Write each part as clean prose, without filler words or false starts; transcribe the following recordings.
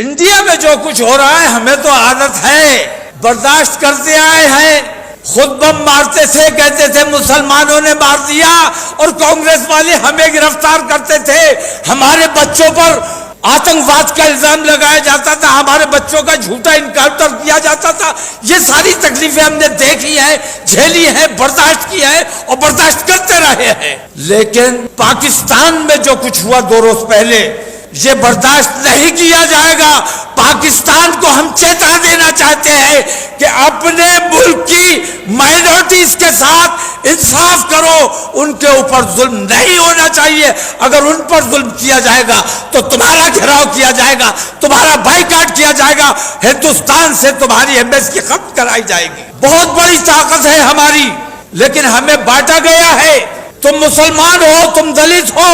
India میں جو کچھ ہو رہا ہے ہمیں تو عادت ہے، برداشت کرتے آئے ہیں. خود بم مارتے تھے، کہتے تھے مسلمانوں نے مار دیا، اور کانگریس والے ہمیں گرفتار کرتے تھے. ہمارے بچوں پر آتنکواد کا الزام لگایا جاتا تھا، ہمارے بچوں کا جھوٹا انکاؤنٹر کیا جاتا تھا. یہ ساری تکلیفیں ہم نے دیکھی ہیں، جھیلی ہیں، برداشت کی ہے اور برداشت کرتے رہے ہیں. لیکن پاکستان میں جو کچھ ہوا 2 روز پہلے، یہ برداشت نہیں کیا جائے گا. پاکستان کو ہم چیتا دینا چاہتے ہیں کہ اپنے ملک کی مائنورٹیز کے ساتھ انصاف کرو، ان کے اوپر ظلم نہیں ہونا چاہیے. اگر ان پر ظلم کیا جائے گا تو تمہارا گھیراؤ کیا جائے گا، تمہارا بائیکاٹ کیا جائے گا، ہندوستان سے تمہاری ایمبیسی ختم کرائی جائے گی. بہت بڑی طاقت ہے ہماری، لیکن ہمیں بانٹا گیا ہے. تم مسلمان ہو، تم دلت ہو،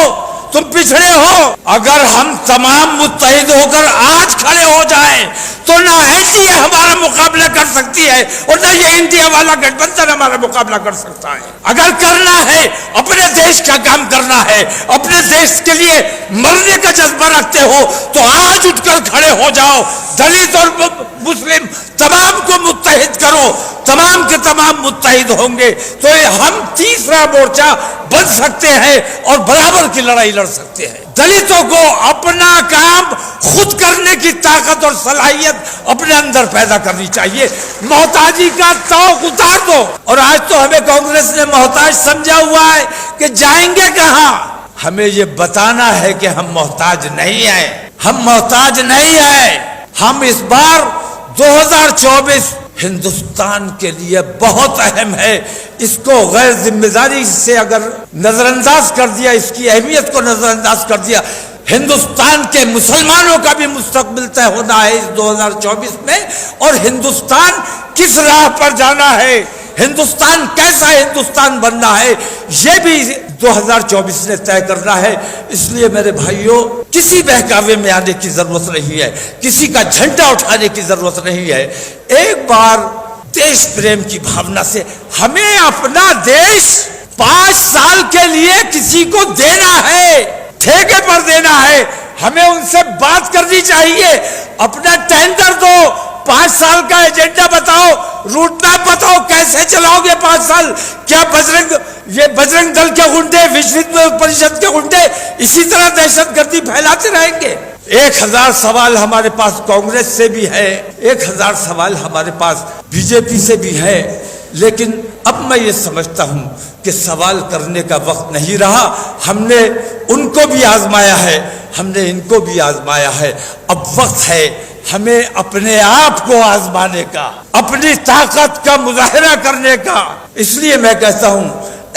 تم پچھڑے ہو. اگر ہم تمام متحد ہو کر آج کھڑے ہو جائیں تو نہ NDA ہمارا مقابلہ کر سکتی ہے اور نہ یہ انڈیا والا گٹھ بندھن ہمارا مقابلہ کر سکتا ہے. اگر کرنا ہے، اپنے دیش کا کام کرنا ہے، اپنے دیش کے لیے مرنے کا جذبہ رکھتے ہو تو آج اٹھ کر کھڑے ہو جاؤ. دلت اور مسلم تمام کو متحد کرو، تمام کے تمام متحد ہوں گے تو ہم تیسرا مورچہ بن سکتے ہیں اور برابر کی لڑائی لڑ سکتے ہیں. دلتوں کو اپنا کام خود کرنے کی طاقت اور صلاحیت اپنے اندر پیدا کرنی چاہیے. محتاجی کا توق اتار دو. اور آج تو ہمیں کانگریس نے محتاج سمجھا ہوا ہے کہ جائیں گے کہاں. ہمیں یہ بتانا ہے کہ ہم محتاج نہیں ہیں، ہم محتاج نہیں ہیں. ہم اس بار 2024 ہندوستان کے لیے بہت اہم ہے. اس کو غیر ذمہ داری سے اگر نظر انداز کر دیا، اس کی اہمیت کو نظر انداز کر دیا، ہندوستان کے مسلمانوں کا بھی مستقبل طے ہونا ہے اس 2024 میں. اور ہندوستان کس راہ پر جانا ہے، ہندوستان کیسا ہندوستان بننا ہے، یہ بھی 2024 نے طے کرنا ہے. اس لیے میرے بھائیوں، کسی بہکاوے میں آنے کی ضرورت نہیں ہے، کسی کا جھنڈا اٹھانے کی ضرورت نہیں ہے. ایک بار دیش پریم کی بھاونا سے ہمیں اپنا دیش 5 سال کے لیے کسی کو دینا ہے، ٹھیکے پر دینا ہے. ہمیں ان سے بات کرنی چاہیے. اپنا ٹینڈر دو، 5 سال کا ایجنڈا بتاؤ، روٹ میپ بتاؤ، کیسے چلاؤ گے 5 سال. کیا بجرنگ دل کے گنڈے، وشو ہندو پریشد کے گنڈے اسی طرح دہشت گردی پھیلاتے رہیں گے؟ 1000 سوال ہمارے پاس کانگریس سے بھی ہے، 1000 سوال ہمارے پاس BJP سے بھی ہے. لیکن اب میں یہ سمجھتا ہوں کہ سوال کرنے کا وقت نہیں رہا. ہم نے ان کو بھی آزمایا ہے، ہم نے ان کو بھی آزمایا ہے. اب وقت ہے ہمیں اپنے آپ کو آزمانے کا، اپنی طاقت کا مظاہرہ کرنے کا. اس لیے میں کہتا ہوں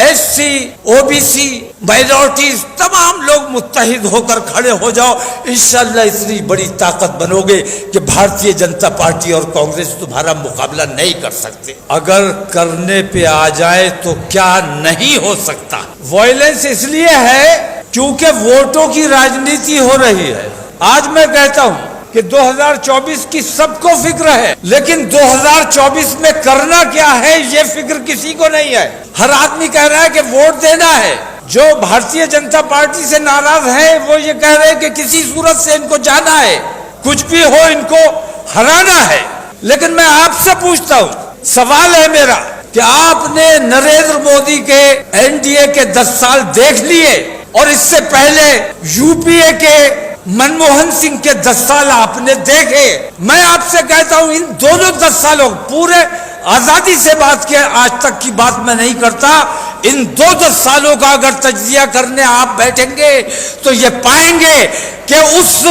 SC OBC مائنورٹیز تمام لوگ متحد ہو کر کھڑے ہو جاؤ. انشاءاللہ اتنی بڑی طاقت بنو گے کہ بھارتیہ جنتا پارٹی اور کانگریس تمہارا مقابلہ نہیں کر سکتے. اگر کرنے پہ آ جائے تو کیا نہیں ہو سکتا. وائلنس اس لیے ہے کیونکہ ووٹوں کی راجنیتی ہو رہی ہے. آج میں کہتا ہوں کہ 2024 کی سب کو فکر ہے، لیکن 2024 میں کرنا کیا ہے یہ فکر کسی کو نہیں ہے. ہر آدمی کہہ رہا ہے کہ ووٹ دینا ہے. جو بھارتیہ جنتا پارٹی سے ناراض ہے وہ یہ کہہ رہے ہیں کہ کسی صورت سے ان کو جانا ہے، کچھ بھی ہو ان کو ہرانا ہے. لیکن میں آپ سے پوچھتا ہوں، سوال ہے میرا کہ آپ نے نریندر مودی کے NDA کے 10 سال دیکھ لیے اور اس سے پہلے UPA کے منموہن سنگھ کے 10 سال آپ نے دیکھے. میں آپ سے کہتا ہوں ان دونوں 10 سالوں پورے آزادی سے بات کیا، آج تک کی بات میں نہیں کرتا. ان 10 سالوں کا اگر تجزیہ کرنے آپ بیٹھیں گے تو یہ پائیں گے کہ اس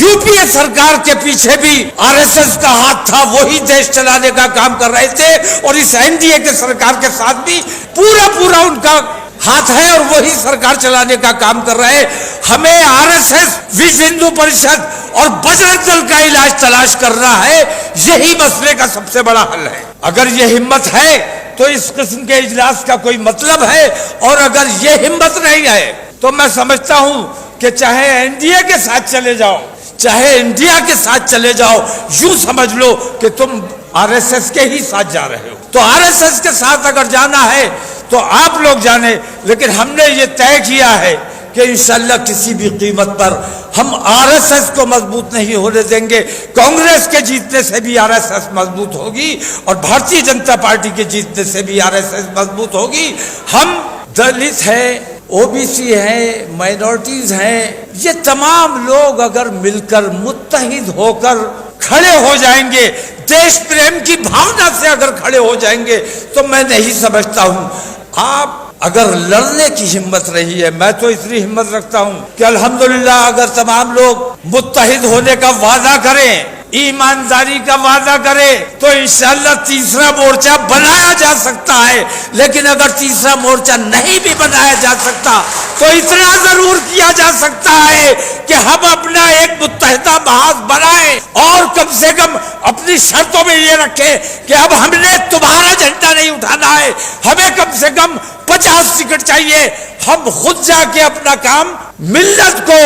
UPA سرکار کے پیچھے بھی RSS کا ہاتھ تھا، وہی دیش چلانے کا کام کر رہے تھے. اور اس NDA کے سرکار کے ساتھ بھی پورا ان کا ہاتھ ہے اور وہی سرکار چلانے کا کام کر رہے ہیں. ہمیں RSS، وشو ہندو پریشد اور بجرنگ دل کا علاج تلاش کرنا ہے. یہی مسئلے کا سب سے بڑا حل ہے. اگر یہ ہمت ہے تو اس قسم کے اجلاس کا کوئی مطلب ہے، اور اگر یہ ہمت نہیں ہے تو میں سمجھتا ہوں کہ چاہے NDA کے ساتھ چلے جاؤ، چاہے انڈیا کے ساتھ چلے جاؤ، یوں سمجھ لو کہ تم RSS کے ہی ساتھ جا رہے ہو. تو RSS کے ساتھ اگر جانا ہے تو آپ لوگ جانے، لیکن ہم نے یہ طے کیا ہے کہ انشاءاللہ کسی بھی قیمت پر ہم RSS کو مضبوط نہیں ہونے دیں گے. کانگریس کے جیتنے سے بھی RSS مضبوط ہوگی اور بھارتیہ جنتا پارٹی کے جیتنے سے بھی RSS مضبوط ہوگی. ہم دلت ہیں, OBC ہیں, مائنورٹیز ہیں, یہ تمام لوگ اگر مل کر متحد ہو کر کھڑے ہو جائیں گے, دیش پریم کی بھاونا سے اگر کھڑے ہو جائیں گے, تو میں نہیں سمجھتا ہوں آپ اگر لڑنے کی ہمت رہی ہے, میں تو اتنی ہمت رکھتا ہوں کہ الحمدللہ اگر تمام لوگ متحد ہونے کا وعدہ کریں, ایمانداری کا وعدہ کرے, تو انشاءاللہ تیسرا مورچہ بنایا جا سکتا ہے. لیکن اگر تیسرا مورچہ نہیں بھی بنایا جا سکتا تو اتنا ضرور کیا جا سکتا ہے کہ ہم اپنا ایک متحدہ محاذ بنائیں اور کم سے کم اپنی شرطوں میں یہ رکھیں کہ اب ہم نے تمہارا جھنڈا نہیں اٹھانا ہے, ہمیں کم سے کم 50 ٹکٹ چاہیے. ہم خود جا کے اپنا کام, ملت کو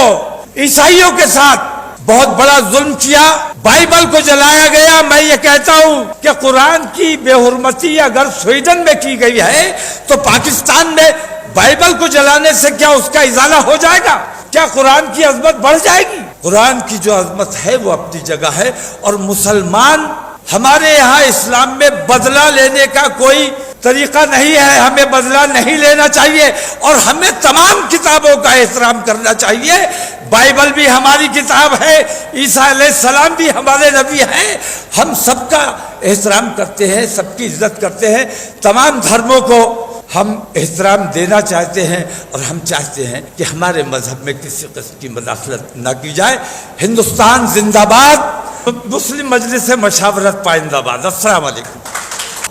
عیسائیوں کے ساتھ بہت بڑا ظلم کیا, بائبل کو جلایا گیا. میں یہ کہتا ہوں کہ قرآن کی بے حرمتی اگر سویڈن میں کی گئی ہے تو پاکستان میں بائبل کو جلانے سے کیا اس کا ازالہ ہو جائے گا؟ کیا قرآن کی عظمت بڑھ جائے گی؟ قرآن کی جو عظمت ہے وہ اپنی جگہ ہے. اور مسلمان, ہمارے یہاں اسلام میں بدلہ لینے کا کوئی طریقہ نہیں ہے, ہمیں بدلہ نہیں لینا چاہیے اور ہمیں تمام کتابوں کا احترام کرنا چاہیے. بائبل بھی ہماری کتاب ہے, عیسیٰ علیہ السلام بھی ہمارے نبی ہیں. ہم سب کا احترام کرتے ہیں, سب کی عزت کرتے ہیں, تمام دھرموں کو ہم احترام دینا چاہتے ہیں اور ہم چاہتے ہیں کہ ہمارے مذہب میں کسی قسم کی مداخلت نہ کی جائے. ہندوستان زندہ باد, مسلم مجلس مشاورت پائندہ باد. السلام علیکم.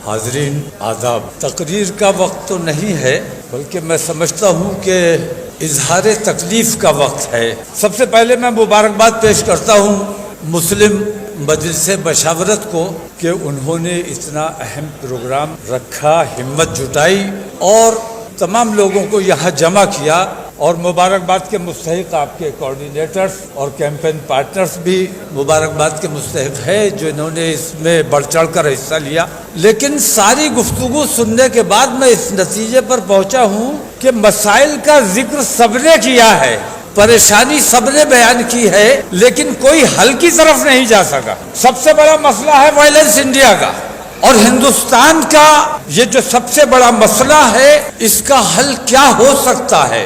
حاضرین آداب, تقریر کا وقت تو نہیں ہے بلکہ میں سمجھتا ہوں کہ اظہار تکلیف کا وقت ہے. سب سے پہلے میں مبارکباد پیش کرتا ہوں مسلم مجلس مشاورت کو کہ انہوں نے اتنا اہم پروگرام رکھا, ہمت جٹائی اور تمام لوگوں کو یہاں جمع کیا. اور مبارکباد کے مستحق آپ کے کوآرڈینیٹرز اور کیمپین پارٹنرز بھی مبارکباد کے مستحق ہے جنہوں نے اس میں بڑھ چڑھ کر حصہ لیا. لیکن ساری گفتگو سننے کے بعد میں اس نتیجے پر پہنچا ہوں کہ مسائل کا ذکر سب نے کیا ہے, پریشانی سب نے بیان کی ہے, لیکن کوئی حل کی طرف نہیں جا سکا. سب سے بڑا مسئلہ ہے وائلنس انڈیا کا, اور ہندوستان کا یہ جو سب سے بڑا مسئلہ ہے اس کا حل کیا ہو سکتا ہے.